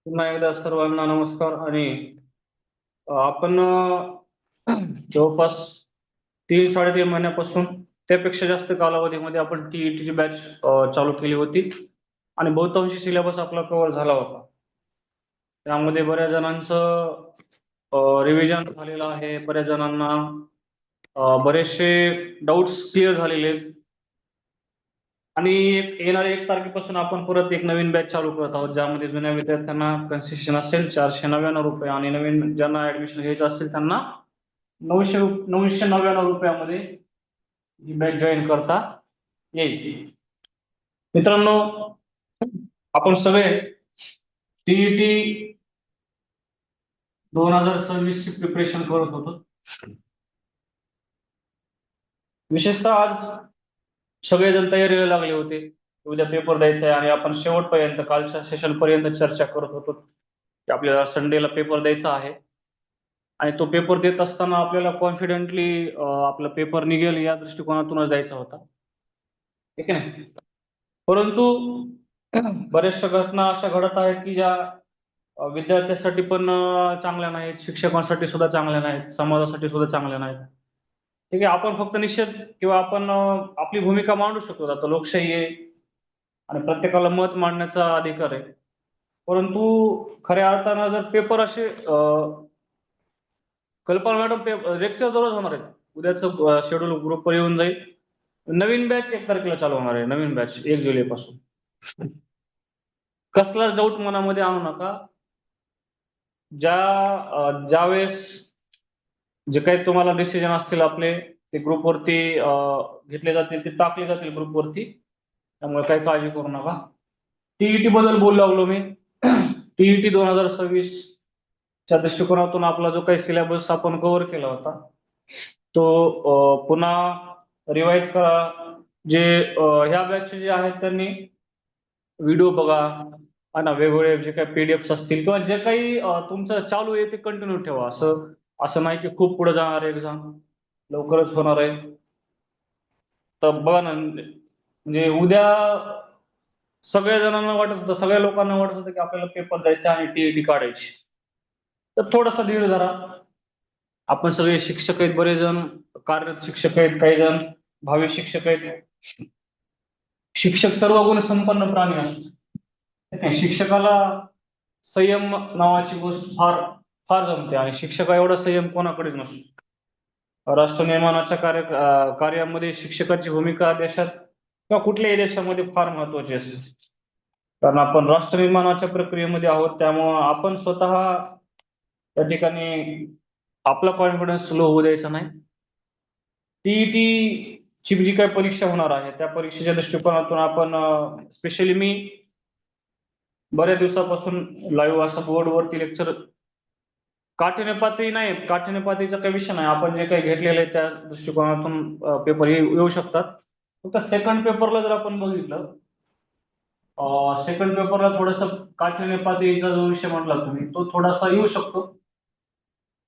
पुन्हा एकदा सर्वांना नमस्कार. आणि आपण जवळपास 3-3.5 महिन्यापासून त्यापेक्षा जास्त कालावधीमध्ये आपण टीईटीची बॅच चालू केली होती आणि बहुतांशी सिलेबस आपला कव्हर झाला होता. त्यामध्ये बऱ्याच जणांचं रिव्हिजन झालेलं आहे. बऱ्याच जणांना बरेचसे डाऊट्स क्लिअर झालेले आहेत. आणि येणाऱ्या 1 तारखेपासून आपण परत एक नवीन बॅच चालू करत आहोत, ज्यामध्ये जुन्या विद्यार्थ्यांना कन्सेशन असेल ₹499 आणि नवीन ज्यांना ऍडमिशन घ्यायचं असेल त्यांना 999 रुपयामध्ये ही बॅच जॉईन करता येईल. मित्रांनो, आपण सगळे टीईटी 2026 ची प्रिपरेशन करत होतो. विशेषतः आज सगळेजण तयारीला लागले होते. उद्या पेपर द्यायचा आहे आणि आपण शेवटपर्यंत कालच्या सेशन पर्यंत चर्चा करत होतो की आपल्याला संडेला पेपर द्यायचा आहे आणि तो पेपर देत असताना आपल्याला कॉन्फिडेंटली आपला पेपर निघेल या दृष्टिकोनातूनच द्यायचा होता, ठीक आहे ना. परंतु बऱ्याचशा घटना अशा घडत आहेत की ज्या विद्यार्थ्यांसाठी पण चांगल्या नाहीत, शिक्षकांसाठी सुद्धा चांगल्या नाहीत, समाजासाठी सुद्धा चांगल्या नाहीत. ठीक आहे, आपण फक्त निषेध किंवा आपण आपली भूमिका मांडू शकतो. आता लोकशाही आहे आणि प्रत्येकाला मत मांडण्याचा अधिकार आहे. परंतु खऱ्या अर्थानं जर पेपर असे कल्पना मॅडम लेक्चर दररोज होणार आहेत. उद्याचं शेड्यूल ग्रुपवर येऊन जाईल. नवीन बॅच 1 तारखेला चालू होणार आहे, नवीन बॅच 1 जुलैपासून. कसलाच डाऊट मनामध्ये आणू नका. ज्यावेळेस जे काही तुम्हाला डिसिजन असतील आपले ते ग्रुपवरती घेतले जातील, ते टाकले जातील ग्रुपवरती. त्यामुळे काही काळजी करू नका. टीईटी बद्दल बोलू लागलो मी. टीईटी 2026 च्या दृष्टिकोनातून आपला जो काही सिलेबस आपण कव्हर केला होता तो पुन्हा रिवाइज करा. जे ह्या बॅचचे जे आहेत त्यांनी व्हिडिओ बघा आणि वेगवेगळे जे काही पीडीएफ असतील किंवा जे काही तुमचं चालू आहे ते कंटिन्यू ठेवा. असं असं नाही की खूप पुढे जाणार आहे एक्झाम, लवकरच होणार आहे. तर बघा ना, म्हणजे उद्या सगळ्या जणांना वाटत होतं, सगळ्या लोकांना वाटत होतं की आपल्याला पेपर द्यायचा आणि टीईटी काढायची. तर थोडासा धीर धरा. आपण सगळे शिक्षक आहेत, बरेच जण कार्यरत शिक्षक आहेत, काही जण भावी शिक्षक आहेत. शिक्षक सर्व गुण संपन्न प्राणी असतो, ठीक आहे. शिक्षकाला संयम नावाची गोष्ट फार फार जमते आणि शिक्षका एवढा संयम कोणाकडेच नसतो. राष्ट्र निर्माणाच्या कार्यामध्ये शिक्षकाची भूमिका देशात किंवा कुठल्याही देशामध्ये फार महत्वाची असते. कारण आपण राष्ट्र निर्माणाच्या प्रक्रियेमध्ये आहोत, त्यामुळं आपण स्वतः त्या ठिकाणी आपला कॉन्फिडन्स लो होऊ द्यायचा नाही. टीईटी ची जी काही परीक्षा होणार आहे त्या परीक्षेच्या दृष्टिकोनातून आपण स्पेशली मी बऱ्याच दिवसापासून लाईव्ह असं बोर्डवरती लेक्चर काठिण्यपातळी नाही, काठिण्यपातळीचा काही विषय नाही. आपण जे काही घेतलेलं आहे त्या दृष्टिकोनातून पेपर येऊ शकतात. फक्त सेकंड पेपरला जर आपण बघितलं, सेकंड पेपरला थोडस काठिण्यपातळीचा जो विषय म्हटला तुम्ही तो थोडासा येऊ शकतो.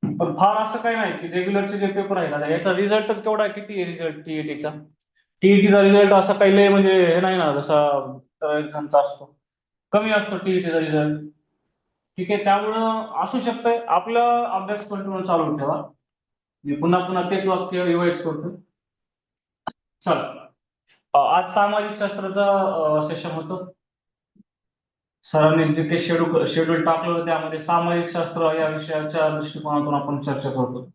पण फार असं काही नाही की रेग्युलरचे जे पेपर आहेत आता याचा रिझल्टच केवढा आहे, किती आहे रिझल्ट टीईटीचा. टीईटीचा रिझल्ट असा काही लय म्हणजे हे नाही ना, जसा तर एक्झामचा असतो, कमी असतो टीईटीचा रिझल्ट, ठीक आहे. त्यामुळं असू शकतंय. आपला अभ्यास कंटिन्यू चालू ठेवा. मी पुन्हा पुन्हा तेच वाक्य रिवाइज करतो. चला, आज सामाजिक शास्त्राचं सेशन होतं. सरांनी जे काही शेड्यूल टाकलं होतं त्यामध्ये सामाजिक शास्त्र या विषयाच्या दृष्टिकोनातून आपण चर्चा करतो.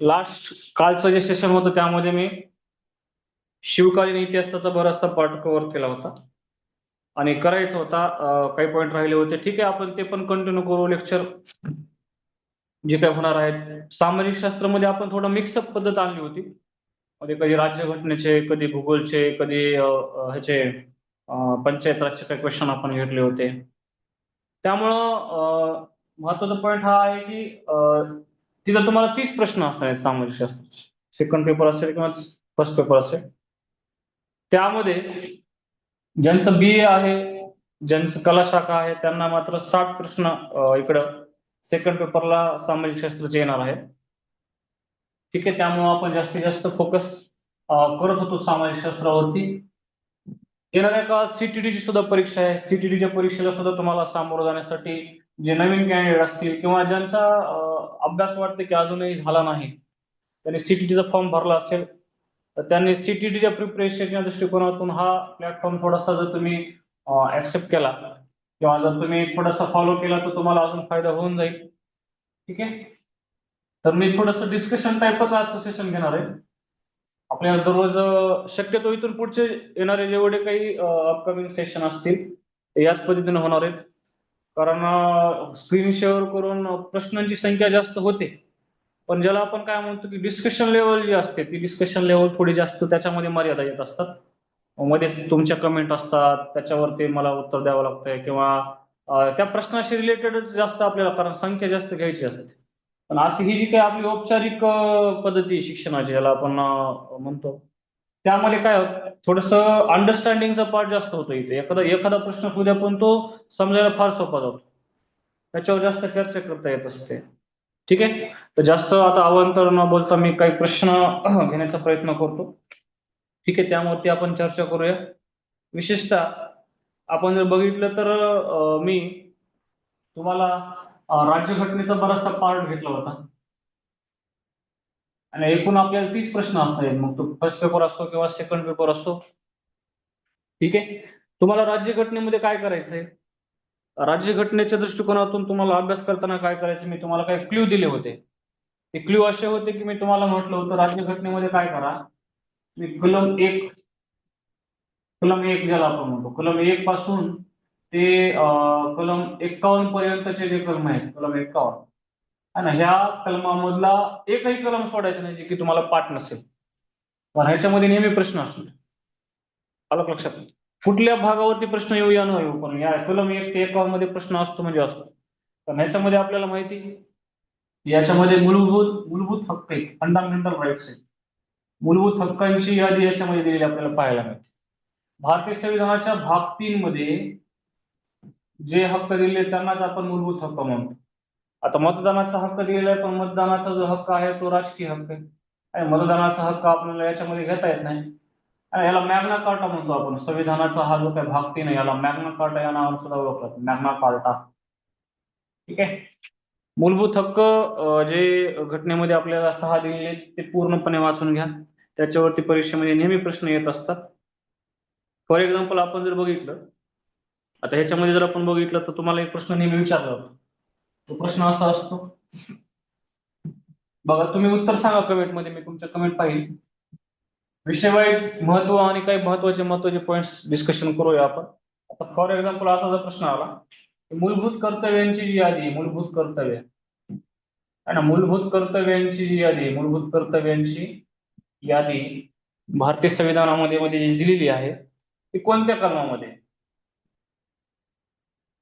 लास्ट कालचं जे सेशन होतं त्यामध्ये मी शिवकालीन इतिहासाचा बराचसा पार्ट कव्हर केला होता आणि करायचा होता. काही पॉईंट राहिले होते, ठीक आहे, आपण ते पण कंटिन्यू करू. लेक्चर जे काय होणार आहेत सामाजिक शास्त्रामध्ये आपण थोडं मिक्सअप पद्धत आणली होती. मध्ये कधी राज्यघटनेचे, कधी भूगोलचे, कधी ह्याचे पंचायत राजचे काही क्वेश्चन आपण घेतले होते. त्यामुळं महत्वाचा पॉईंट हा आहे की तिथं तुम्हाला 30 प्रश्न असणार आहेत सामाजिक शास्त्राचे. सेकंड पेपर असेल किंवा फर्स्ट पेपर असेल, त्यामध्ये ज्यांचं बी ए आहे, ज्यांचं कला शाखा आहे त्यांना मात्र 60 प्रश्न इकडं सेकंड पेपरला सामाजिक शास्त्राचे येणार आहे, ठीक आहे. त्यामुळं आपण जास्तीत जास्त फोकस करत होतो सामाजिक शास्त्रावरती. येणाऱ्या काळात सीटीटीची सुद्धा परीक्षा आहे. सीटीटीच्या परीक्षेला सुद्धा तुम्हाला सामोरं जाण्यासाठी जे नवीन कॅन्डिडेट असतील किंवा ज्यांचा अभ्यास वाटते की अजूनही झाला नाही, त्यांनी सीटीटीचा फॉर्म भरला असेल, तर त्यांनी सीटीटीच्या प्रिपरेशनच्या दृष्टिकोनातून हा प्लॅटफॉर्म थोडासा जर तुम्ही ऍक्सेप्ट केला किंवा जर तुम्ही थोडासा फॉलो केला तर तुम्हाला अजून फायदा होऊन जाईल. ठीक आहे. तर मी थोडंसं डिस्कशन टाईपच आजचं सेशन घेणार आहे. आपल्याला दररोज शक्यतो इथून पुढचे येणारे जेवढे काही अपकमिंग सेशन असतील ते याच पद्धतीने होणार आहेत. कारण स्क्रीन शेअर करून प्रश्नांची संख्या जास्त होते, पण ज्याला आपण काय म्हणतो की डिस्कशन लेवल जी असते ती डिस्कशन लेवल थोडी जास्त त्याच्यामध्ये मर्यादा येत असतात. मध्येच तुमच्या कमेंट असतात, त्याच्यावरती मला उत्तर द्यावं लागतंय किंवा त्या प्रश्नाशी रिलेटेडच जास्त आपल्याला, कारण संख्या जास्त घ्यायची असते. पण अशी ही जी काही आपली औपचारिक पद्धती आहे शिक्षणाची, ज्याला आपण म्हणतो, त्यामध्ये काय होतं, थोडंसं अंडरस्टँडिंगचा पार्ट जास्त होतो. इथे एखादा एखादा प्रश्न सुद्धा पण तो समजायला फार सोपा जातो, त्याच्यावर जास्त चर्चा करता येत असते. ठीक आहे. तर जास्त आता अवांतर न बोलता मी काही प्रश्न घेण्याचा प्रयत्न करतो. ठीक आहे, त्यावरती आपण चर्चा करूया. विशेषतः आपण जर बघितलं तर मी तुम्हाला राज्यघटनेचा बराचसा पार्ट घेतला होता आणि एकूण आपल्याला 30 प्रश्न असणार आहेत. मग तो फर्स्ट पेपर असो किंवा सेकंड पेपर असो. ठीक आहे. तुम्हाला राज्यघटनेमध्ये काय करायचंय, राज्यघटनेच्या दृष्टिकोनातून तुम्हाला अभ्यास करताना काय करायचं, मी तुम्हाला काही क्ल्यू दिले होते. ते क्ल्यू असे होते की मी तुम्हाला म्हटलं होतं राज्यघटनेमध्ये काय करा, मी कलम 1 ज्याला आपण म्हणतो, कलम 1 पासून ते कलम 51 पर्यंतचे जे कलम आहेत, कलम 51 आणि ह्या कलमामधला एकही कलम सोडायचा नाही जे की तुम्हाला पाठ नसेल, पण ह्याच्यामध्ये नेहमी प्रश्न असतो. आलं का लक्षात? कुठल्या भागावरती प्रश्न येऊ या न येऊ, पण या कलम 1 ते 51 मध्ये प्रश्न असतो म्हणजे असतो. पण ह्याच्यामध्ये आपल्याला माहिती, याच्यामध्ये मूलभूत मूलभूत हक्क आहेत, फंडामेंटल राईट्स आहेत. मूलभूत हक्कांची यादी याच्यामध्ये दिलेली आपल्याला पाहायला मिळते. भारतीय संविधानाच्या भाग 3 मध्ये जे हक्क दिले त्यांनाच आपण मूलभूत हक्क म्हणतो. आता मतदानाचा हक्क दिलेला आहे, पण मतदानाचा जो हक्क आहे तो राजकीय हक्क आहे आणि मतदानाचा हक्क आपल्याला याच्यामध्ये घेता येत नाही. आणि याला मॅग्ना कार्टा म्हणतो आपण. संविधानाचा हा जो काही भाग 3 आहे याला मॅग्ना कार्टा या नावाने सुद्धा ओळखला जातो, मॅग्ना कार्टा. ठीक आहे. मूलभूत हक्क जे घटनेमध्ये आपल्याला 6 दिलेले आहेत ते पूर्णपणे वाचून घ्या. त्याच्यावरती परीक्षेमध्ये नेहमी प्रश्न येत असतात. फॉर एक्झाम्पल आपण जर बघितलं, आता ह्याच्यामध्ये जर आपण बघितलं तर तुम्हाला एक प्रश्न नेहमी विचारला जातो. तो प्रश्न असा असतो बघा, तुम्ही उत्तर सांगा कमेंट मध्ये, मी तुमच्या कमेंट पाहिजे. विषय वाईज महत्व आणि काही महत्वाचे महत्वाचे पॉइंट्स डिस्कशन करूया आपण. आता फॉर एक्झाम्पल असा जर प्रश्न आला, मूलभूत कर्तव्यांची जी यादी, मूलभूत कर्तव्य आहे ना, मूलभूत कर्तव्यांची जी यादी, मूलभूत कर्तव्यांची यादी भारतीय संविधानामध्ये मध्ये जी दिलेली आहे ती कोणत्या कलमामध्ये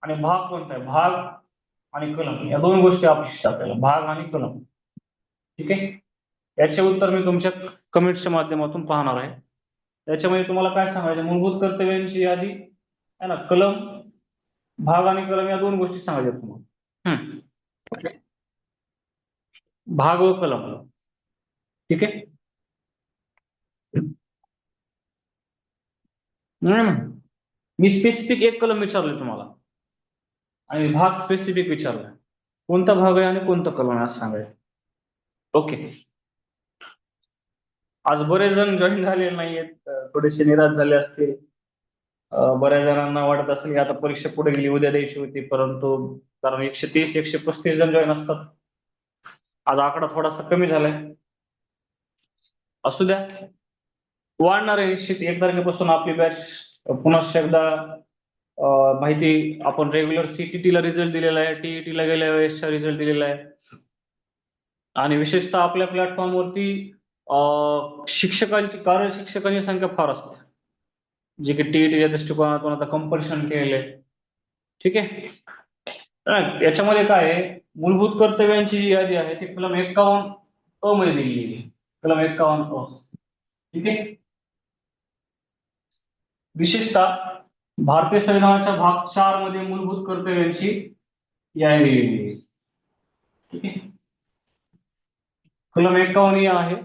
आणि भाग कोणता आहे, भाग आणि कलम या दोन गोष्टी अपेक्षित आपल्याला, भाग आणि कलम. ठीक आहे. याचे उत्तर मी तुमच्या कमेंट्सच्या माध्यमातून पाहणार आहे. त्याच्यामध्ये तुम्हाला काय सांगायचं, मूलभूत कर्तव्यांची यादी आहे ना, कलम, भाग आणि कलम या दोन गोष्टी सांगायच्या तुम्हाला. भाग व कलम. ठीक आहे. मी स्पेसिफिक एक कलम विचारले तुम्हाला आणि भाग स्पेसिफिक विचारला, कोणता भाग आहे आणि कोणता कलम आहे असं सांगायचं. ओके. आज बरेच जण जॉईन झालेले नाहीयेत, थोडेसे निराश झाले असतील. बऱ्याच जणांना वाटत असेल की आता परीक्षा पुढे गेली, उद्या द्यायची होती, परंतु कारण 130 135 जण जॉईन असतात, आज आकडा थोडासा कमी झालाय. असू द्या, वाढणार आहे निश्चित. 1 तारखेपासून आपली बॅच पुन्हा एकदा माहिती, आपण रेग्युलर सीटीटीला रिझल्ट दिलेला आहे, टीईटीला गेल्या वेळेसचा रिझल्ट दिलेला आहे आणि विशेषतः आपल्या प्लॅटफॉर्मवरती शिक्षकांची, कार्य शिक्षकांची संख्या फार असते, जे की टीईटीच्या दृष्टिकोनातून आता कंपल्शन केलेलं आहे. ठीक आहे. याच्यामध्ये काय आहे, मूलभूत कर्तव्यांची जी यादी आहे ती कलम 51 मध्ये दिलेली आहे, कलम 51 ठीक आहे. विशेषतः भारतीय संविधानाच्या भाग 4 मध्ये मूलभूत कर्तव्यांची यादी दिलेली आहे. ठीक आहे. कलम 51 ही आहे.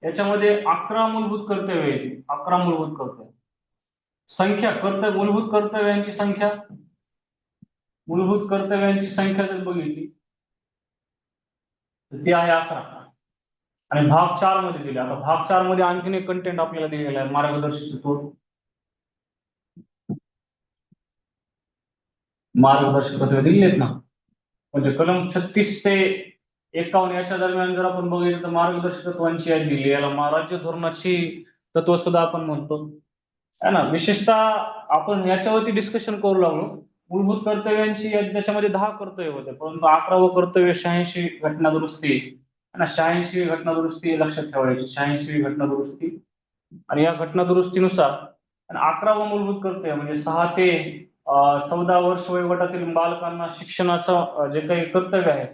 याच्यामध्ये 11 मूलभूत कर्तव्य आहेत, 11 मूलभूत कर्तव्य. संख्या मूलभूत कर्तव्यांची संख्या जर बघितली तर ती आहे 11. आणि भाग 4 मध्ये दिले. आता भाग 4 मध्ये आणखीन एक कंटेंट आपल्याला दिलेला आहे, मार्गदर्शक तत्वे दिलेत ना. म्हणजे कलम 36 ते 51 याच्या दरम्यान जर आपण बघितलं तर मार्गदर्शक तत्वांची यादी दिली. याला राज्य धोरणाची तत्व सुद्धा आपण म्हणतो, है ना. विशेषतः आपण याच्यावरती डिस्कशन करू लागलो. मूलभूत कर्तव्यांची यादी, त्याच्यामध्ये 10 कर्तव्य होते, परंतु 11वं कर्तव्य 86 घटना दुरुस्ती, है ना. 86 घटना दुरुस्ती लक्षात ठेवायची, 86 घटना दुरुस्ती. आणि या घटना दुरुस्तीनुसार आणि 11वं मूलभूत कर्तव्य म्हणजे 6 ते 14 वर्ष वयोगटातील बालकांना शिक्षणाचं जे काही कर्तव्य आहे,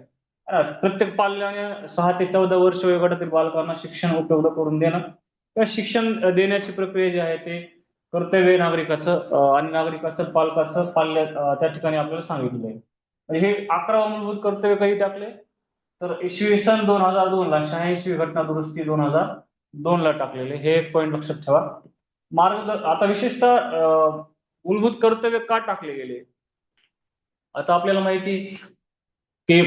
प्रत्येक पाल्याने 6 ते 14 वर्ष वयोगटातील बालकांना शिक्षण उपलब्ध करून देणं किंवा शिक्षण देण्याची प्रक्रिया जी आहे ते कर्तव्य नागरिकाचं आणि नागरिकाचं पालकाचं पाल्य त्या ठिकाणी आपल्याला सांगितलं आहे. म्हणजे हे 11वं मूलभूत कर्तव्य काही टाकले तर इसवी सन 2002 ला 86 घटना दुरुस्ती 2002 ला टाकलेले, हे एक पॉईंट लक्षात ठेवा. आता विशेषतः मूलभूत कर्तव्य का टाकले गेले. आता आपल्याला माहिती की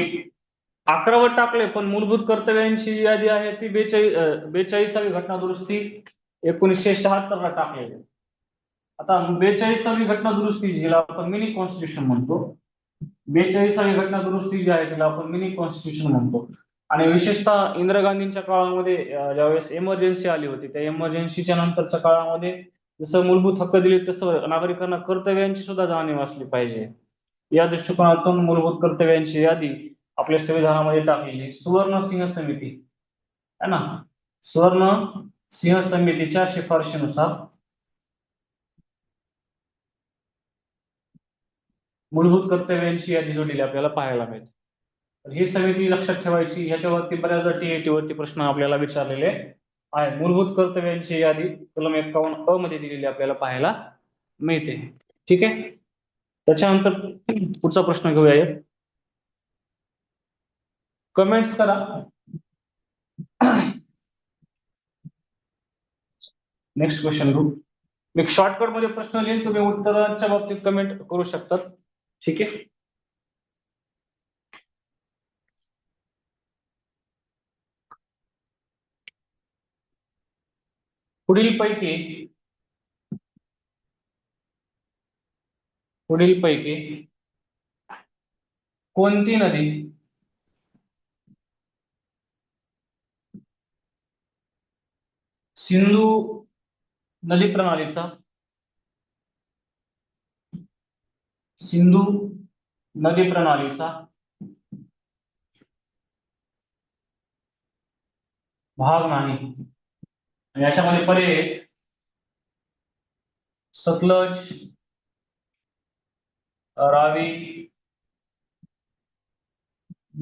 11वर टाकले, पण मूलभूत कर्तव्यांची यादी आहे ती 42वी घटना दुरुस्ती 1976 ला टाकलेली. आता 42वी घटना दुरुस्ती जिला आपण मिनी कॉन्स्टिट्यूशन म्हणतो, 42वी घटना दुरुस्ती जी आहे तिला आपण मिनी कॉन्स्टिट्यूशन म्हणतो. आणि विशेषतः इंदिरा गांधींच्या काळामध्ये ज्यावेळेस इमर्जन्सी आली होती, त्या इमर्जन्सीच्या नंतरच्या काळामध्ये जसं मूलभूत हक्क दिले तसं नागरिकांना कर्तव्यांची सुद्धा जाणीव असली पाहिजे. या दृष्टिकोनातून मूलभूत कर्तव्यांची यादी आपल्या संविधानामध्ये टाकलेली. सुवर्ण सिंह समिती, है ना, सुवर्ण सिंह समितीच्या शिफारशीनुसार मूलभूत कर्तव्यांची यादी जोडलेली आपल्याला पाहायला मिळते. ही समिती लक्षात ठेवायची. ह्याच्यावरती बऱ्याचदा टीएटी वरती प्रश्न आपल्याला विचारलेले आहे. मूलभूत कर्तव्यांची यादी कलम 51 अ मध्ये दिलेली आपल्याला पाहायला मिळते. ठीक आहे. त्याच्यानंतर पुढचा प्रश्न घेऊया. कमेंट्स करा. नेक्स्ट क्वेश्चन घेऊ. एक शॉर्टकट मध्ये प्रश्न लिहिन, तुम्ही उत्तरांच्या बाबतीत कमेंट करू शकतात. ठीक आहे. पुढील पैकी कोणती नदी सिंधू नदी प्रणालीचा भाग नाही. याच्यामध्ये पर्याय आहेत. सतलज, रावी,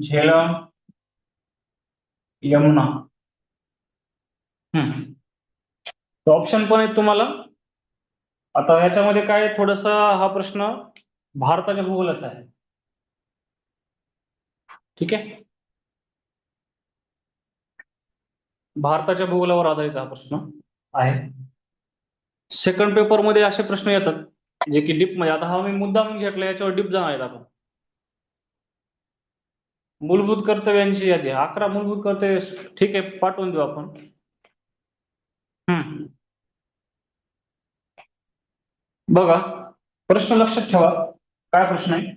झेलम, यमुना. ऑप्शन पण आहेत तुम्हाला. आता याच्यामध्ये काय थोडस, हा प्रश्न भारताच्या भूगोलाचा आहे. ठीक आहे. भारताच्या भूगोलावर आधारित हा प्रश्न आहे. सेकंड पेपर मध्ये असे प्रश्न येतात जे की डीप मध्ये, आता हा मी मुद्दाम घेतला, याच्यावर डीप जाणार आहेत आपण. मूलभूत कर्तव्यांची यादी 11 मूलभूत कर्तव्य, ठीक आहे, पाठवून देऊ आपण. बघा, प्रश्न लक्षात ठेवा. काय प्रश्न आहे.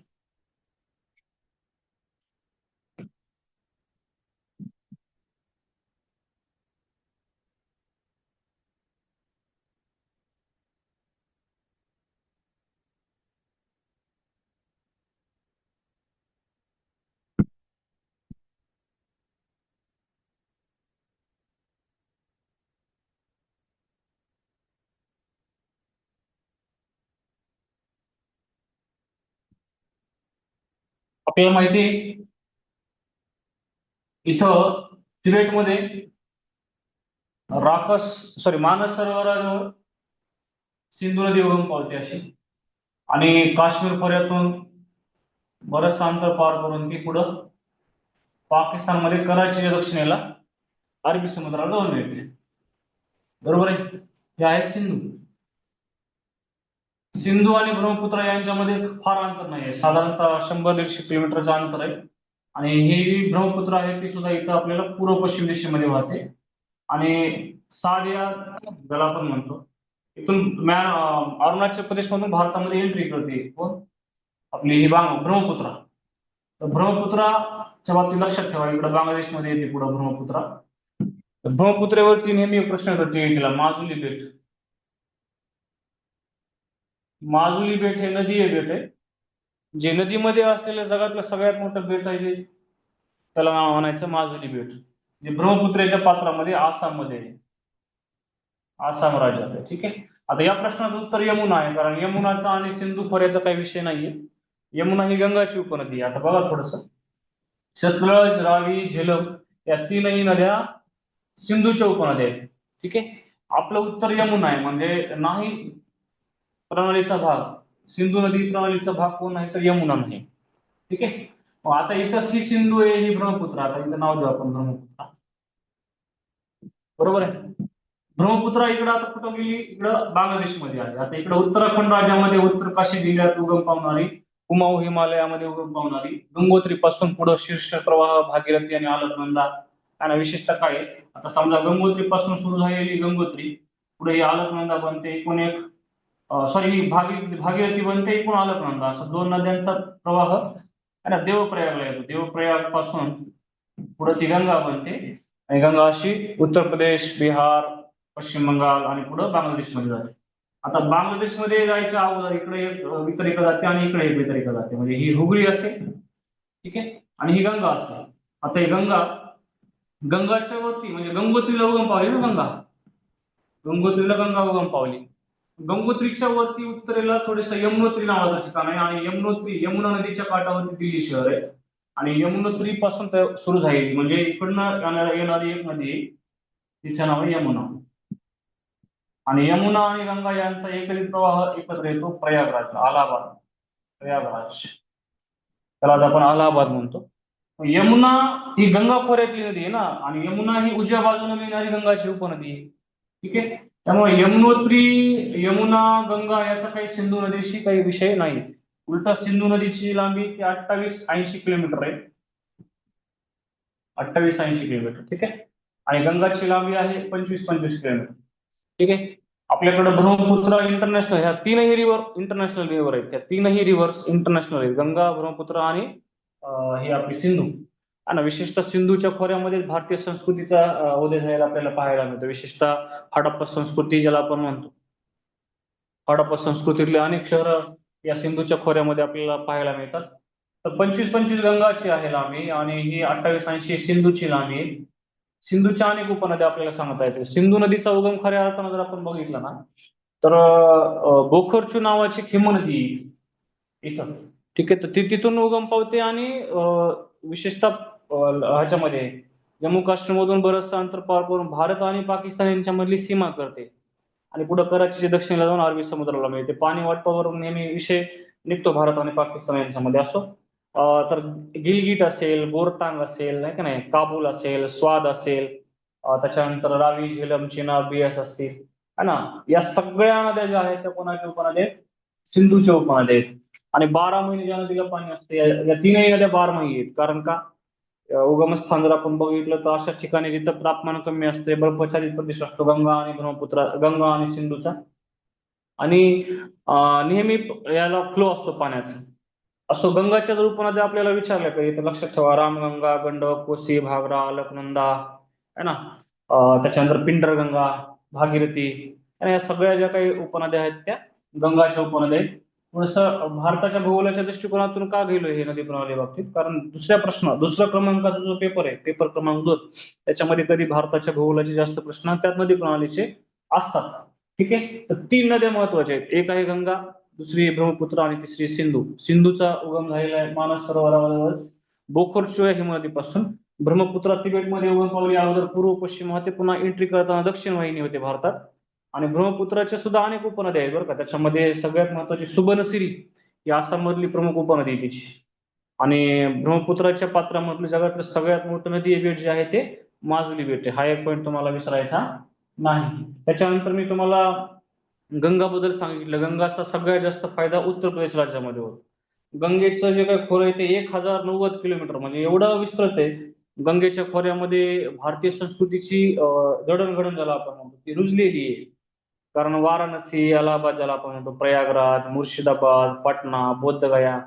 आपल्याला माहिती आहे, इथं तिबेटमध्ये मानस सरोवराजवळ सिंधू नदी उगम पावते अशी, आणि काश्मीर खोऱ्यातून बरंच अंतर पार करून ती पुढं पाकिस्तानमध्ये कराचीच्या दक्षिणेला अरबी समुद्राला जाऊन मिळते. बरोबर आहे. हे आहे सिंधू. सिंधू आणि ब्रह्मपुत्रा यांच्यामध्ये फार अंतर नाही आहे, साधारणतः 100-150 किलोमीटरचं अंतर आहे. आणि ही जी ब्रह्मपुत्र आहे ती सुद्धा इथं आपल्याला पूर्व पश्चिम दिशेमध्ये वाहते. आणि सादिया ज्याला आपण म्हणतो, इथून अरुणाचल प्रदेशमधून भारतामध्ये एंट्री करते कोण, आपली ही ब्रह्मपुत्रा. तर ब्रह्मपुत्राच्या बाबतीत लक्षात ठेवा, इकडे बांगलादेशमध्ये येते पुढे ब्रह्मपुत्रा. तर ब्रह्मपुत्रेवरती नेहमी प्रश्न येतो टीईटीला, माजुली बेट. माजुली बेट हे नदी आहे, बेट आहे जे नदीमध्ये असलेलं जगातलं सगळ्यात मोठं बेट आहे, जे त्याला नाव म्हणायचं माजुली बेट, जे ब्रह्मपुत्रेच्या पात्रामध्ये आसाममध्ये आहे, आसाम राज्यात आहे. ठीक आहे. आता या प्रश्नाचं उत्तर यमुना आहे, कारण यमुनाचा आणि सिंधू खोऱ्याचा काही विषय नाहीये. यमुना ही गंगाची उपनदी आहे. आता बघा थोडस, सतलज, रावी, झेलम या तीनही नद्या सिंधूच्या उपनद्या आहेत. ठीक आहे. आपलं उत्तर यमुना आहे, म्हणजे नाही प्रणालीचा भाग, सिंधू नदी प्रणालीचा भाग कोण आहे तर यमुना नाही. ठीक आहे. मग आता इथं ही सिंधू आहे, ही ब्रह्मपुत्रा. आता इथं नाव देऊ आपण ब्रह्मपुत्रा, बरोबर आहे. ब्रह्मपुत्रा इकडं आता कुठं गेली, इकडं बांगलादेशमध्ये आली. आता इकडं उत्तराखंड राज्यामध्ये उत्तर काशी जिल्ह्यात उगम पावणारी, कुमाऊ हिमालयामध्ये उगम पावणारी, गंगोत्री पासून पुढे शीर्ष प्रवाह भागीरथी आणि अलकनंदा आणि विशेषतः काय, आता समजा गंगोत्री पासून सुरू झालेली गंगोत्री पुढे ही अलकनंदा बनते, एकूण एक सॉरी ही भागीरथी बनते, एकूण अलकनंदा, असं दोन नद्यांचा प्रवाह आहे ना देवप्रयागला येतो. देवप्रयाग पासून पुढे ती गंगा बनते, आणि गंगा अशी उत्तर प्रदेश, बिहार, पश्चिम बंगाल आणि पुढे बांगलादेशमध्ये जाते. आता बांगलादेशमध्ये जायच्या अगोदर इकडे एक वितरिका जाते आणि इकडे एक वितरिका जाते, म्हणजे ही हुगळी असेल, ठीक आहे, आणि ही गंगा असेल. आता ही गंगाच्या वरती म्हणजे गंगोत्रीला उगम पावली ना गंगा, गंगोत्रीला गंगा उगम पावली. गंगोत्रीच्या वरती उत्तरेला थोडस यमुनोत्री नावाचं ठिकाण आहे, आणि यमुना नदीच्या काठावरती दिल्ली शहर आहे. आणि यमुनोत्री पासून सुरू झाली, म्हणजे इकडनं येणारी एक नदी आहे, तिचं नाव आहे यमुना. आणि यमुना आणि गंगा यांचा एकत्रित प्रवाह एकत्र येतो प्रयागराज, अलाहाबाद, प्रयागराज, त्याला आज आपण अलाहाबाद म्हणतो. यमुना ही गंगा खोऱ्यातली नदी आहे ना, आणि यमुना ही उजव्या बाजूने मिळणारी गंगाची उपनदी आहे. ठीक आहे. त्यामुळे यमुना, गंगा याचा काही सिंधू नदीशी काही विषय नाही. उलट सिंधू नदीची लांबी ती 28-80 किलोमीटर आहे, 28-80 किलोमीटर. ठीक आहे. आणि गंगाची लांबी आहे 25-25 किलोमीटर. ठीक आहे. आपल्याकडे ब्रह्मपुत्र इंटरनॅशनल, ह्या तीनही रिव्हर इंटरनॅशनल रिव्हर आहेत, त्या तीनही रिव्हर्स इंटरनॅशनल आहेत, गंगा, ब्रह्मपुत्र आणि ही आपली सिंधू. आणि विशेषतः सिंधूच्या खोऱ्यामध्ये भारतीय संस्कृतीचा उदय झालेला आपल्याला पाहायला मिळतो. विशेषतः हडप्पा संस्कृती ज्याला आपण म्हणतो, हडप्पा संस्कृतीतले अनेक शहरं या सिंधूच्या खोऱ्यामध्ये आपल्याला पाहायला मिळतात. तर 25-25 गंगाची आहे लांबी, आणि ही 28-80 सिंधूची लांबी आहे. सिंधूच्या अनेक उपनद्या आपल्याला सांगता येतील. सिंधू नदीचा उगम खऱ्या अर्थानं जर आपण बघितला ना, तर बोखरचू नावाची एक हिमनदी इथं, ठीक आहे, तर ती तिथून उगम पावते, आणि विशेषतः ह्याच्यामध्ये जम्मू काश्मीरमधून बरंचसं अंतर पार करून भारत आणि पाकिस्तान यांच्यामधली सीमा करते, आणि पुढे कराचीच्या दक्षिणेला जाऊन अरबी समुद्राला मिळते. पाणी वाटपावर नेहमी विषय निघतो भारत आणि पाकिस्तान यांच्यामध्ये. असो, तर गिलगिट असेल, बोरतांग असेल, नाही का नाही, काबूल असेल, स्वाद असेल, त्याच्यानंतर रावी, झेलम, चिनाब, बियास असतील, है ना, या सगळ्या नद्या ज्या आहेत त्या कोणाच्या उपनद्या आहेत, सिंधूच्या उपनद्या आहेत. आणि 12 महिने ज्या नदीला पाणी असते, या तीनही नद्या 12 महिने आहेत. कारण का, उगमस्थान जर आपण बघितलं तर अशा ठिकाणी जिथं तापमान कमी असते, बर्फाच्छादित प्रदेश असतो, गंगा आणि सिंधूचा, आणि नेहमी याला फ्लो असतो पाण्याचा. असो, गंगाच्या जर उपनद्या आपल्याला विचारल्या पाहिजे तर लक्षात ठेवा, रामगंगा, गंडक, कोसी, घागरा, अलकनंदा, है ना, त्याच्यानंतर पिंडरगंगा, भागीरथी, आणि या सगळ्या ज्या काही उपनद्या आहेत त्या गंगाच्या उपनद्या आहेत. थोडस भारताच्या भूगोलाच्या दृष्टिकोनातून का गेलोय हे नदी प्रणाली बाबतीत, कारण दुसऱ्या क्रमांकाचा जो पेपर आहे, पेपर क्रमांक 2, त्याच्यामध्ये कधी भारताच्या भूगोलाचे जास्त प्रश्न त्यात नदी प्रणालीचे असतात. ठीक आहे. तर 3 नद्या महत्वाच्या आहेत, एक आहे गंगा, दुसरी ब्रह्मपुत्र, आणि तिसरी सिंधू. सिंधूचा उगम झालेला आहे मानस सरोवरावरच बोखोरशू या हिमनदीपासून. ब्रह्मपुत्रा तिबेटमध्ये उगम पावली, अगोदर पूर्व पश्चिम होते, पुन्हा एंट्री करताना दक्षिण वाहिनी होते भारतात. आणि ब्रह्मपुत्राच्या सुद्धा अनेक उपनद्या आहेत बरं का, त्याच्यामध्ये सगळ्यात महत्वाची सुबनसिरी ही आसाम मधली प्रमुख उपनदी आहे तिची. आणि ब्रह्मपुत्राच्या पात्रामधलं जगातलं सगळ्यात मोठं नदी बेट जे आहे ते माजुली बेट आहे. हा एक पॉईंट तुम्हाला विसरायचा नाही. त्याच्यानंतर मी तुम्हाला गंगाबद्दल सांगितलं. गंगाचा सगळ्यात जास्त फायदा उत्तर प्रदेश राज्यामध्ये होतो. गंगेचं जे काही खोरं आहे ते 1090 किलोमीटर म्हणजे एवढं विस्तृत आहे. गंगेच्या खोऱ्यामध्ये भारतीय संस्कृतीची जडणघडण ज्याला आपण म्हणतो ती रुजलेली आहे. कारण वाराणसी, अलाहाबाद ज्याला आपण म्हणतो, प्रयागराज, मुर्शिदाबाद, पाटणा, बोधगया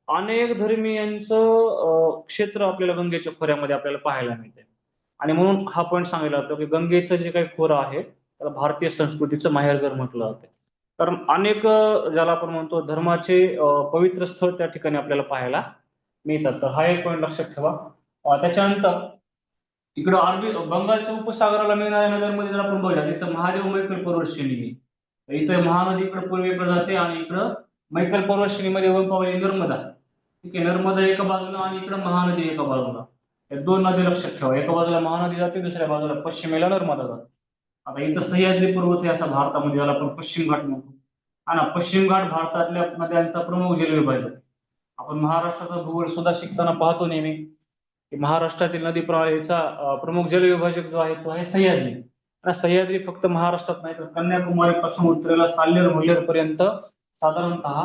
अनेक धर्मीयांचं क्षेत्र आपल्याला गंगेच्या खोऱ्यामध्ये आपल्याला पाहायला मिळते. आणि म्हणून हा पॉईंट सांगितला जातो की गंगेचं जे काही खोरं आहे त्याला भारतीय संस्कृतीचं माहेरघर म्हटलं जातं. कारण अनेक ज्याला आपण म्हणतो धर्माचे पवित्र स्थळ त्या ठिकाणी आपल्याला पाहायला मिळतात. तर हा एक पॉईंट लक्षात ठेवा. त्याच्यानंतर इकडं अरबी बंगालच्या उपसागराला मिळणाऱ्या नद्यांमध्ये जर आपण बघितलं तिथं महादेव मैकल पर्वत श्रेणी आहे. तर इथं महानदी इकडे पूर्वेकडे जाते आणि इकडं मैकल पर्वत श्रेणीमध्ये उगम पावलेली नर्मदा. ठीक आहे, नर्मदा एका बाजूला आणि इकडं महानदी एका बाजूला. या दोन नदी लक्षात ठेवा. एका बाजूला महानदी जाते, दुसऱ्या बाजूला पश्चिमेला नर्मदा जाते. आता इथं सह्याद्री पर्वत आहे असा भारतामध्ये, याला आपण पश्चिम घाट म्हणतो. हा ना, पश्चिम घाट भारतातल्या नद्यांचा प्रमुख जलविभाग. आपण महाराष्ट्राचा भूगोल सुद्धा शिकताना पाहतो नेहमी की महाराष्ट्रातील नदी प्रणालीचा प्रमुख जलविभाजक जो आहे तो आहे सह्याद्री. आणि सह्याद्री फक्त महाराष्ट्रात नाही तर कन्याकुमारी पासून उत्तरेला साल्हेर मुल्हेर पर्यंत साधारणतः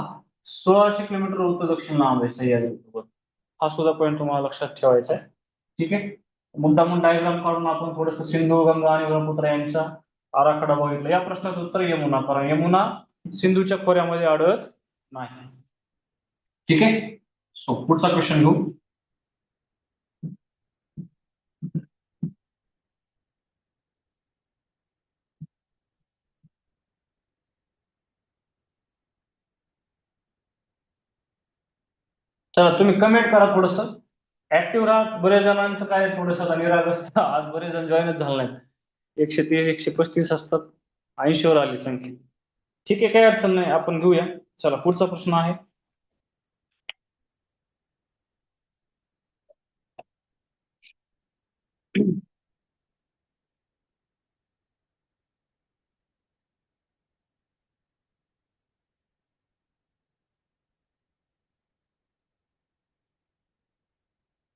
1600 किलोमीटर उत्तर दक्षिण लांब आहे सह्याद्री पर्वत. हा सुद्धा पॉईंट तुम्हाला लक्षात ठेवायचा आहे. ठीक आहे, मुद्दामून डायग्राम काढून आपण थोडस सिंधू, गंगा आणि ब्रह्मपुत्रा यांचा आराखडा बघितला. या प्रश्नाचं उत्तर यमुना, कारण यमुना सिंधूच्या खोऱ्यामध्ये आढळत नाही. ठीक आहे, सो पुढचा क्वेश्चन घेऊ. चला तुम्ही कमेंट करा, थोडस ऍक्टिव्ह राहा. बरेच जणांचं काय थोडस आता निरागसत आज बरेच जण जॉईनच झाले नाहीत. 130 135 असतात, 80 वर आली संख्या. ठीक आहे, काही अडचण नाही, आपण घेऊया. चला पुढचा प्रश्न आहे.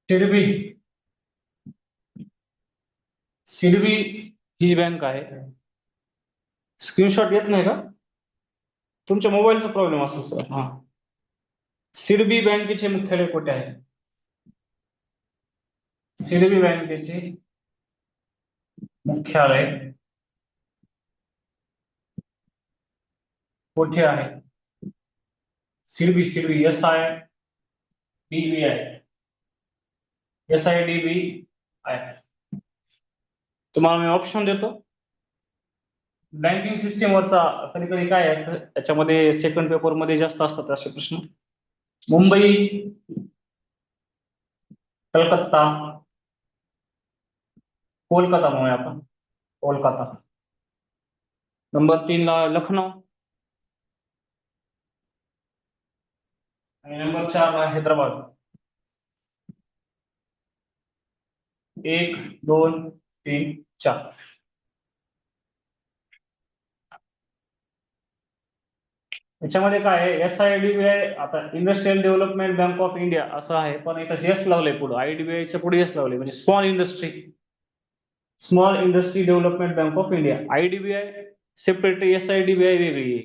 सिडबी. सिडबी ही बँक आहे. स्क्रीनशॉट येत नाही का? तुमच्या मोबाईलचा प्रॉब्लेम असेल सर. हा, सिडबी बँकेचे मुख्यालय कुठे आहे? सिडबी बँकेचे मुख्यालय कुठे आहे? SIDBI, SIDBI, SIDBI, SIDBI. तुम्हाला मी ऑप्शन देतो. बँकिंग सिस्टीमवरचा कधी कधी काय आहे त्याच्यामध्ये सेकंड पेपर मध्ये जास्त असतात असे प्रश्न. मुंबई, कलकत्ता, कोलकाता म्हणूया आपण, कोलकाता. नंबर 3 ला लखनौ आणि नंबर 4 ला हैदराबाद. 1 2 3 4. याच्यामध्ये काय आहे, SIDBI आता industrial development bank of India असं आहे, पण इथं यस लावलंय पुढे, IDBIच्या पुढे यस लावले म्हणजे small industry development bank of India. IDBI separate, SIDBI वेगळी आहे.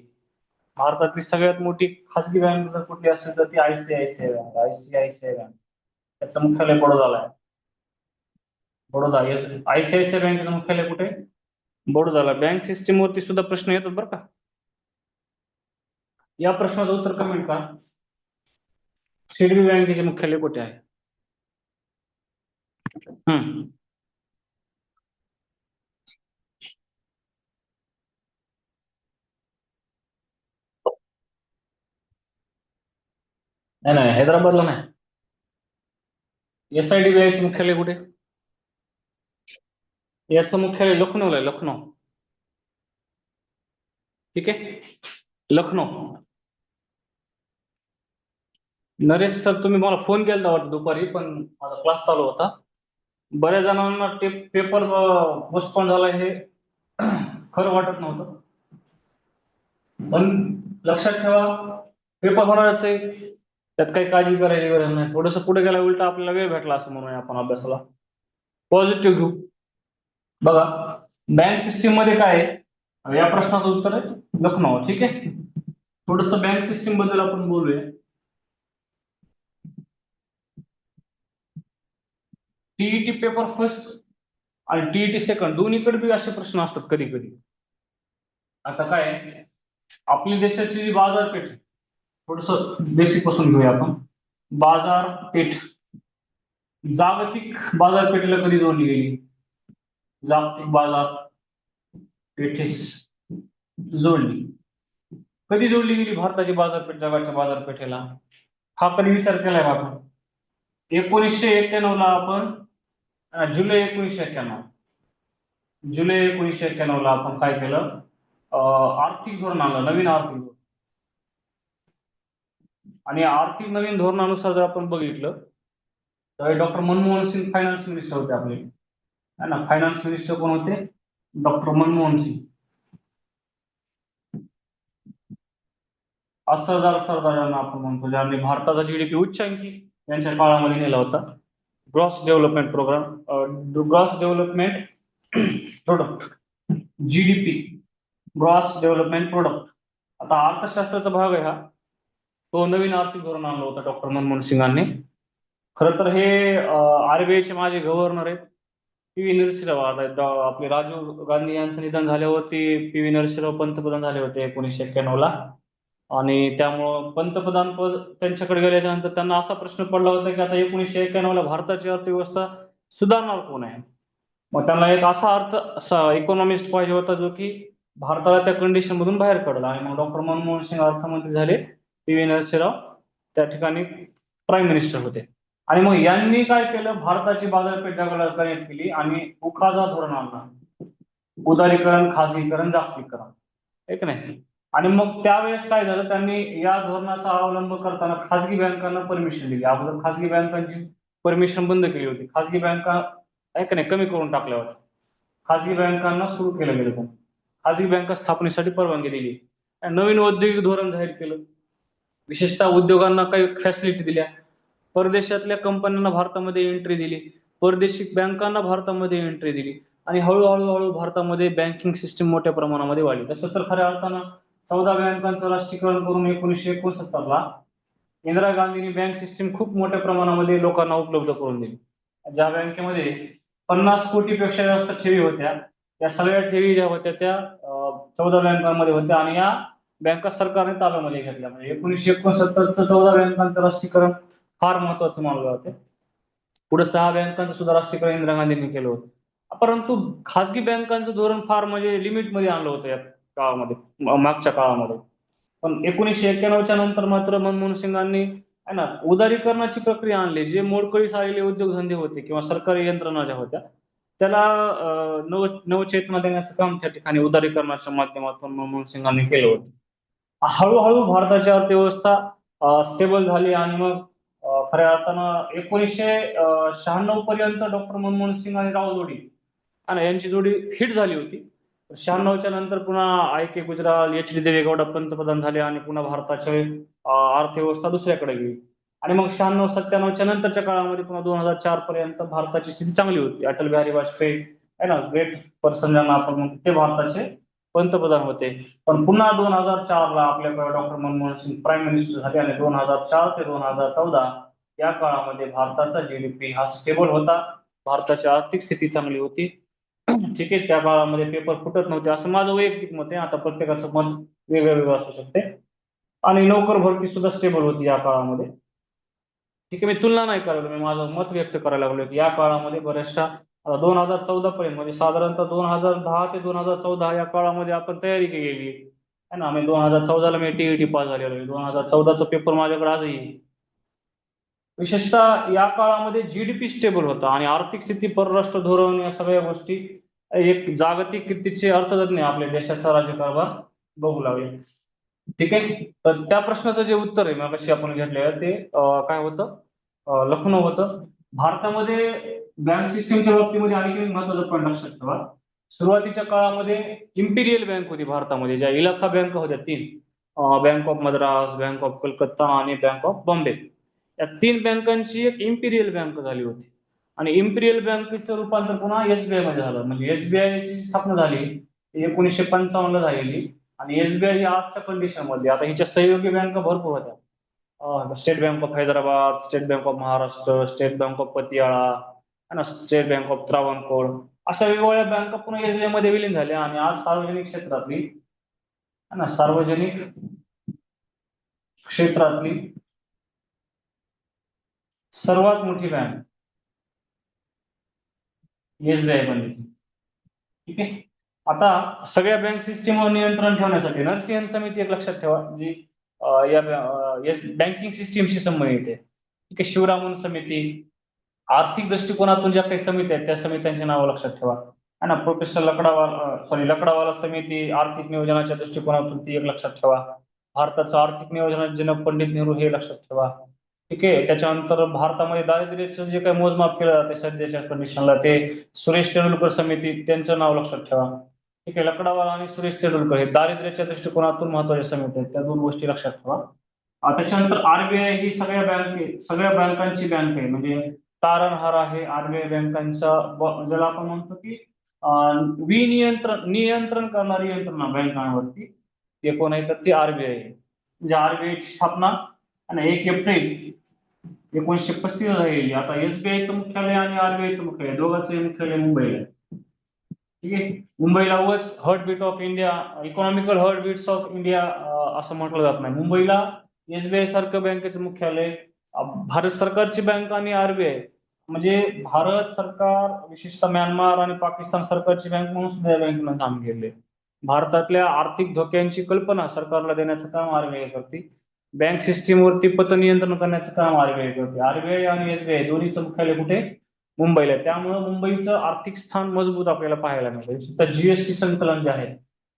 भारतातली सगळ्यात मोठी खासगी बँक जर कुठली असेल तर ती ICICI बँक. ICICI बँक त्याचं मुख्यालय बडोदाला आहे. बडोदा. ICICI बँकेचं मुख्यालय कुठे? बडोदाला. बँक सिस्टीम वरती सुद्धा प्रश्न येतात बरं का. या प्रश्नाचं उत्तर कमेंट करा. सिडबी बँकेचे मुख्यालय कुठे आहे? हम्म, नाही नाही, हैदराबादला नाही. SIDBI मुख्यालय कुठे? याचं मुख्यालय लखनौला आहे, लखनौ. ठीक आहे, लखनौ. नरेश सर, तुम्ही मला फोन केला वाटतं दुपारी, पण माझा क्लास चालू होता. बऱ्याच जणांना ते पेपर पोस्टपोन झाला हे खरं वाटत नव्हतं, पण लक्षात ठेवा पेपर होणारच आहे, त्यात काही काळजी करायची गरज नाही. थोडस पुढे गेला उलटा आपल्याला वेळ भेटला असं म्हणूया आपण अभ्यासाला. पॉझिटिव्ह घेऊ. बघा, बँक सिस्टीम मध्ये काय आहे, या प्रश्नाचं उत्तर आहे लखनौ. ठीक आहे. थोडस बँक सिस्टीम बद्दल आपण बोलूया. टीईटी पेपर फर्स्ट आणि टीईटी सेकंड दोन्हीकडे बी असे प्रश्न असतात कधी कधी. आता काय आहे, आपली देशाची जी बाजारपेठ आहे, थोडस बेसिक पासून घेऊया आपण. बाजारपेठ जागतिक बाजारपेठेला कधी जोडली गेली? जागतिक बाजारपेठेस जोडली. कधी जोडली गेली भारताची बाजारपेठ जगाच्या बाजारपेठेला? हा कधी विचार केलाय का आपण? 1991 ला आपण जुलै 1991 जुलै 1991 ला आपण काय केलं? आर्थिक धोरण आणलं, नवीन आर्थिक धोरण. आणि आर्थिक नवीन धोरणानुसार जर आपण बघितलं तर doctor Manmohan Singh finance minister होते आपले, है ना. फायनान्स मिनिस्टर कोण होते? डॉक्टर मनमोहन सिंग. असरदार सरदारांना आपण म्हणतो, ज्यांनी भारताचा जीडीपी उच्चांकी यांच्या काळामध्ये नेला होता. Gross development programme, gross development product, GDP, gross development product. आता अर्थशास्त्राचा भाग आहे हा. तो नवीन आर्थिक धोरण आणलं होतं डॉक्टर मनमोहन सिंगांनी. खरं तर हे आरबीआयचे माझे गव्हर्नर आहेत पी व्ही नरसिंहराव. आपले राजीव गांधी यांचं निधन झाल्यावरती पी व्ही नरसिंहराव पंतप्रधान झाले होते 1991 ला. आणि त्यामुळं पंतप्रधान पद त्यांच्याकडे गेल्याच्या नंतर त्यांना असा प्रश्न पडला होता की आता 1991 ला भारताची अर्थव्यवस्था सुधारणार कोण आहे? मग त्यांना एक असा इकॉनॉमिस्ट पाहिजे होता जो की भारताला त्या कंडिशन मधून बाहेर काढला. आणि मग डॉक्टर मनमोहन सिंग अर्थमंत्री झाले, पी व्ही नरसिंहराव त्या ठिकाणी प्राईम मिनिस्टर होते. आणि मग यांनी काय केलं? भारताची बाजारपेठ जगाला कनेक्ट केली आणि उखाजा धोरण आणला. उदारीकरण, खासगीकरण, जागतिकीकरण, एक नाही. आणि मग त्यावेळेस काय झालं, त्यांनी या धोरणाचा अवलंब करताना खासगी बँकांना परमिशन दिली. अगोदर खासगी बँकांची परमिशन बंद केली होती. खासगी बँका आहे का नाही कमी करून टाकल्या होत्या. खासगी बँकांना सुरू केलं गेलं त्यांनी. खासगी बँका स्थापनेसाठी परवानगी दिली. आणि नवीन औद्योगिक धोरण जाहीर केलं. विशेषतः उद्योगांना काही फॅसिलिटी दिल्या. परदेशातल्या कंपन्यांना भारतामध्ये एंट्री दिली. परदेशी बँकांना भारतामध्ये एंट्री दिली. आणि हळूहळू भारतामध्ये बँकिंग सिस्टीम मोठ्या प्रमाणामध्ये वाढली. तसं तर खऱ्या अर्थानं 14 बँकांचं राष्ट्रीयकरण करून 1969 ला इंदिरा गांधींनी बँक सिस्टीम खूप मोठ्या प्रमाणामध्ये लोकांना उपलब्ध करून दिली. ज्या बँकेमध्ये 50 कोटीपेक्षा जास्त ठेवी होत्या, त्या सगळ्या ठेवी ज्या होत्या त्या 14 बँकांमध्ये होत्या. आणि या बँका सरकारने ताब्यामध्ये घेतल्या. म्हणजे 1969चं 14 बँकांचं राष्ट्रीयकरण फार महत्वाचं मानलं जाते. पुढे 6 बँकांचं सुद्धा राष्ट्रीयकरण इंदिरा गांधींनी केलं होतं. परंतु खासगी बँकांचं धोरण फार म्हणजे लिमिटमध्ये आणलं होतं या काळामध्ये, मागच्या काळामध्ये. पण 1991च्या नंतर मात्र मनमोहन सिंगांनी आहे ना उदारीकरणाची प्रक्रिया आणली. जे मोडकळीस आलेले उद्योगधंदे होते किंवा सरकारी यंत्रणा ज्या होत्या त्याला नवचेतना देण्याचं काम त्या ठिकाणी उदारीकरणाच्या माध्यमातून मनमोहन सिंगांनी केलं होतं. हळूहळू भारताची अर्थव्यवस्था स्टेबल झाली. आणि मग खऱ्या अर्थानं 1996 पर्यंत डॉक्टर मनमोहन सिंग आणि राव जोडी आणि यांची जोडी हिट झाली होती. 96च्या नंतर पुन्हा I K Gujral, H D Deve Gowda पंतप्रधान झाले आणि पुन्हा भारताची अर्थव्यवस्था दुसऱ्याकडे गेली. आणि मग 96-97च्या नंतरच्या काळामध्ये पुन्हा 2004 पर्यंत भारताची स्थिती चांगली होती. अटल बिहारी वाजपेयी आहे ना, ग्रेट पर्सन ज्यांना आपण म्हणतो, ते भारताचे पंतप्रधान होते. पण पुन्हा 2004 ला आपल्याकडे doctor Manmohan Singh prime minister झाले आणि 2004 ते 2014 या काळामध्ये भारताचा जीडीपी हा स्टेबल होता. भारताची आर्थिक स्थिती चांगली होती. ठीक आहे. त्या काळामध्ये पेपर फुटत नव्हते असं माझं वैयक्तिक मत आहे. आता प्रत्येकाचं मत वेगळं वेगळं असू शकते. आणि नोकर भरती सुद्धा स्टेबल होती या काळामध्ये. ठीक आहे. मी तुलना नाही करायला, मी माझं मत व्यक्त करायला लागलो की या काळामध्ये बऱ्याचशा 2014 पर्यंत म्हणजे साधारणतः 2010 ते 2014 या काळामध्ये आपण तयारी केलेली आहे ना. मी 2014 ला मी टीईटी पास झालेलो आहे. 2014चा पेपर माझ्याकडे आजही आहे. विशेषतः या काळामध्ये जीडीपी स्टेबल होता आणि आर्थिक स्थिती, परराष्ट्र धोरण या सगळ्या गोष्टी एक जागतिक कीर्तीचे अर्थतज्ञ आपल्या देशाचा राज्यकारभार बघू लागले. ठीक आहे. तर त्या प्रश्नाचं जे उत्तर आहे मगाशी आपण घेतलेलं ते काय होतं? लखनौ होतं. भारतामध्ये बँक सिस्टीमच्या बाबतीमध्ये आणखी एक महत्वाचा पॉईंट लक्षात ठेवा. सुरुवातीच्या काळामध्ये इम्पिरियल बँक होती भारतामध्ये, ज्या इलाखा बँका होत्या 3, bank of Madras, bank of Calcutta आणि बँक ऑफ बॉम्बे. या 3 बँकांची एक इम्पिरियल बँक झाली होती. आणि इम्पिरियल बँकेचं रूपांतर पुन्हा एसबीआय मध्ये झालं. म्हणजे एसबीआय ची स्थापना झाली 1955 ला झालेली. आणि एसबीआय ही आजच्या कंडिशन मध्ये, आता हिच्या सहयोगी बँका भरपूर होत्या. State bank of Hyderabad, state bank of Maharashtra, state bank of Patiala, है ना, स्टेट बँक ऑफ त्रावणकोर, अशा वेगवेगळ्या बँका पुन्हा एसबीआय मध्ये विलीन झाल्या आणि आज सार्वजनिक क्षेत्रातली, है ना, सार्वजनिक क्षेत्रातली सर्वात मोठी बँक एसबीआय बनली. ठीक आहे. आता सगळ्या बँक सिस्टीमवर नियंत्रण ठेवण्यासाठी नरसिंहन समिती एक लक्षात ठेवा, जी या बँकिंग सिस्टीमशी संबंधित आहे. ठीक आहे. शिवरामन समिती, आर्थिक दृष्टिकोनातून ज्या काही समित्या आहेत त्या समित्यांची नावं लक्षात ठेवा. है ना, प्रोफेसर लकडावाला समिती आर्थिक नियोजनाच्या दृष्टिकोनातून ती एक लक्षात ठेवा. भारताचं आर्थिक नियोजनाचे जनक पंडित नेहरू हे लक्षात ठेवा. ठीक आहे. त्याच्यानंतर भारतामध्ये दारिद्र्याचं जे काही मोजमाप केलं जाते सध्याच्या कंडिशनला, ते सुरेश तेंडुलकर समिती, त्यांचं नाव लक्षात ठेवा. ठीक आहे. लकडावाला आणि सुरेश तेंडुलकर हे दारिद्र्याच्या दृष्टिकोनातून महत्वाचे समिती आहेत, त्या दोन गोष्टी लक्षात ठेवा. त्याच्यानंतर आरबीआय ही सगळ्या बँकांची बँक आहे, म्हणजे तारणहार आहे आरबीआय बँकांचा, ज्याला आपण म्हणतो की नियंत्रण करणारी यंत्रणा बँकांवरती, ते कोण आहे तर ती आरबीआय आहे. म्हणजे आरबीआयची स्थापना आणि 1 एप्रिल 1935 झालेली. आता एसबीआयचं मुख्यालय आणि आरबीआयचं मुख्यालय दोघांचं मुख्यालय मुंबईला आहे. ठीक आहे. मुंबईला उगाच heart beat of India, economical heart beats of India असं म्हटलं जात नाही. मुंबईला एसबीआय सारखं बँकेचं मुख्यालय, भारत सरकारची बँक आणि आरबीआय, म्हणजे भारत सरकार विशेषतः म्यानमार आणि पाकिस्तान सरकारची बँक म्हणून सुद्धा या बँकेनं काम केले. भारतातल्या आर्थिक धोक्यांची कल्पना सरकारला देण्याचं काम आरबीआय करते. बँक सिस्टीमवरती पतनियंत्रण करण्याचं काम आरबीआय करते. आरबीआय आणि एसबीआय दोन्हीचं मुख्यालय कुठे? मुंबईला. त्यामुळे मुंबईचं आर्थिक स्थान मजबूत आपल्याला पाहायला मिळतं. जीएसटी संकलन जे आहे,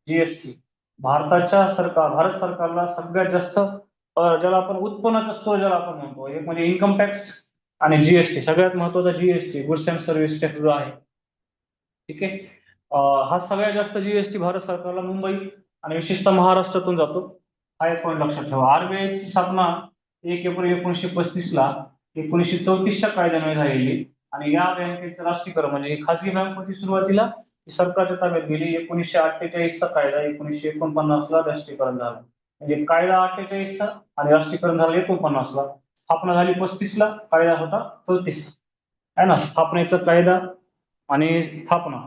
जीएसटी, भारत सरकारला सगळ्यात जास्त, ज्याला आपण उत्पन्नाचा स्त्रोत ज्याला आपण म्हणतो, एक म्हणजे इन्कम टॅक्स आणि जीएसटी, सगळ्यात महत्वाचा GST, goods and service tax जो आहे. ठीक आहे. हा सगळ्यात जास्त जीएसटी भारत सरकारला मुंबई आणि विशेषतः महाराष्ट्रातून जातो. हा एक पॉईंट लक्षात ठेवा. आरबीआयची स्थापना 1 एप्रिल 1935ला 1934च्या कायद्याने झालेली आणि या बँकेचं राष्ट्रीयकरण, म्हणजे खासगी बँक होती सुरुवातीला, सरकारच्या ताब्यात गेली. 1948चा कायदा 1949ला राष्ट्रीयकरण झालं. म्हणजे कायदा 48चा आणि राष्ट्रीयकरण झालं 49ला. स्थापना झाली 35ला, कायदा होता 34. आहे ना, स्थापनेचा कायदा आणि स्थापना,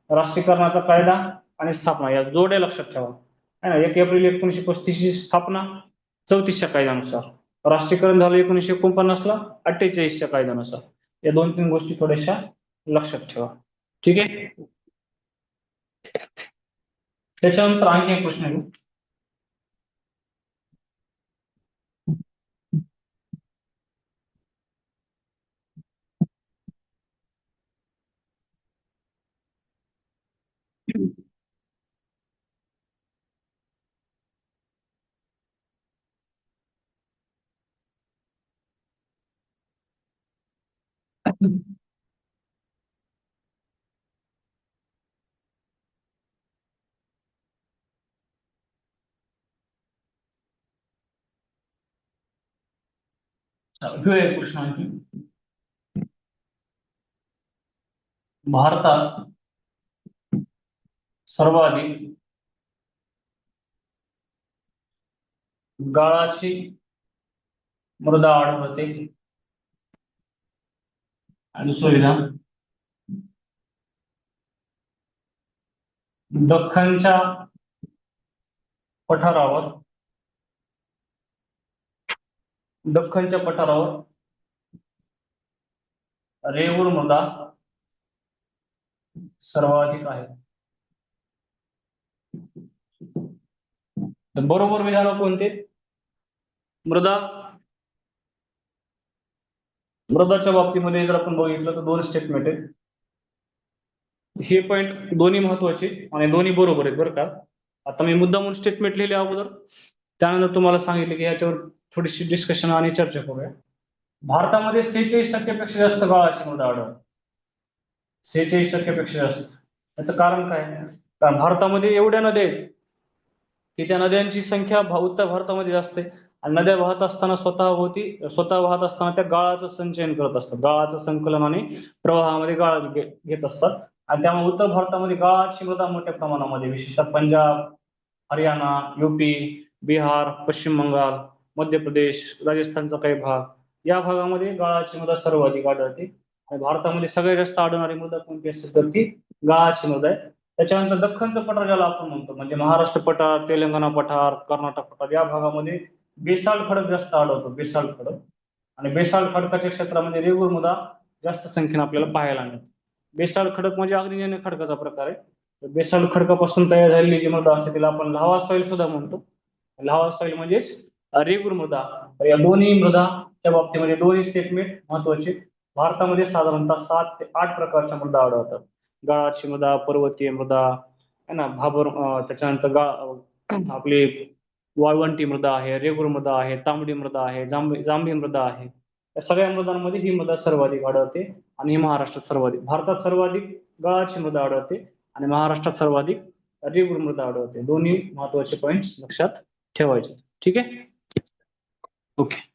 राष्ट्रीयकरणाचा कायदा आणि स्थापना, या जोड्या लक्षात ठेवा. आहे ना, 1 एप्रिल 1935ची स्थापना 34च्या कायद्यानुसार, राष्ट्रीयकरण झालं 1949ला 48च्या कायद्यानुसार. या 2-3 गोष्टी थोड्याशा लक्षात ठेवा. ठीक आहे. त्याच्यानंतर आणखी एक प्रश्न घेऊ. घेऊया एक प्रश्न आणखी. भारतात सर्वाधिक गाळाची मृदा आढळते आणि सुविधा दख्खनच्या पठारावर रेऊर मृदा सर्वाधिक आहे. बरोबर विधान कोणते? मृदाच्या बाबतीमध्ये जर आपण बघितलं तर 2 स्टेटमेंट आहेत. हे पॉईंट दोन्ही महत्वाचे आणि दोन्ही बरोबर आहेत बरं का. आता मी मुद्दामून स्टेटमेंट लिहिले अगोदर, त्यानंतर तुम्हाला सांगितलं की याच्यावर थोडीशी डिस्कशन आणि चर्चा करूया. भारतामध्ये 46% पेक्षा जास्त गाळाची मृदा आढळते. 46% जास्त. याचं कारण काय? कारण भारतामध्ये एवढ्या नद्या आहेत की त्या नद्यांची संख्या उत्तर भारतामध्ये जास्त आहे आणि नद्या वाहत असताना स्वतः वाहत असताना त्या गाळाचं संचयन करत असतात. गाळाचं संकलन आणि प्रवाहामध्ये गाळ घेत असतात आणि त्यामुळे उत्तर भारतामध्ये गाळाची मृदा मोठ्या प्रमाणामध्ये, विशेषतः पंजाब, हरियाणा, यूपी, बिहार, पश्चिम बंगाल, मध्य प्रदेश, राजस्थानचा काही भाग, या भागामध्ये गाळाची मृदा सर्वाधिक आढळते. आणि भारतामध्ये सगळ्यात जास्त आढळणारी मृदा कोणती असते तर ती गाळाची मृदा आहे. त्याच्यानंतर दख्खनचं पठार ज्याला आपण म्हणतो, म्हणजे महाराष्ट्र पठार, तेलंगणा पठार, कर्नाटक पठार, या भागामध्ये बेसाल्ट खडक जास्त आढळतो, बेसाल्ट खडक. आणि बेसाल्ट खडकाच्या क्षेत्रामध्ये रेगूर मृदा जास्त संख्येने आपल्याला पाहायला मिळते. बेसाल्ट खडक म्हणजे अग्निजन्य खडकाचा प्रकार आहे. तर बेसाल्ट खडकापासून तयार झालेली जी मृदा असते तिला आपण लाव्हा सॉइल सुद्धा म्हणतो. लाव्हा सॉइल म्हणजेच रेगूर मृदा. तर या दोन्ही मृदाच्या बाबतीमध्ये दोन्ही स्टेटमेंट महत्वाचे. भारतामध्ये साधारणतः 7 ते 8 प्रकारच्या मृदा आढळतात. गाळाची मृदा, पर्वतीय मृदा है ना, भाबर, त्याच्यानंतर आपली वाळवंटी मृदा आहे, रेगूर मृदा आहे, तांबडी मृदा आहे, जांभी मृदा आहे. या सगळ्या मृदांमध्ये ही मृदा सर्वाधिक आढळते. आणि ही महाराष्ट्रात सर्वाधिक, भारतात सर्वाधिक गाळाची मृदा आढळते आणि महाराष्ट्रात सर्वाधिक रेगूर मृदा आढळते. दोन्ही महत्वाचे पॉइंट लक्षात ठेवायचे. ठीक आहे. ओके.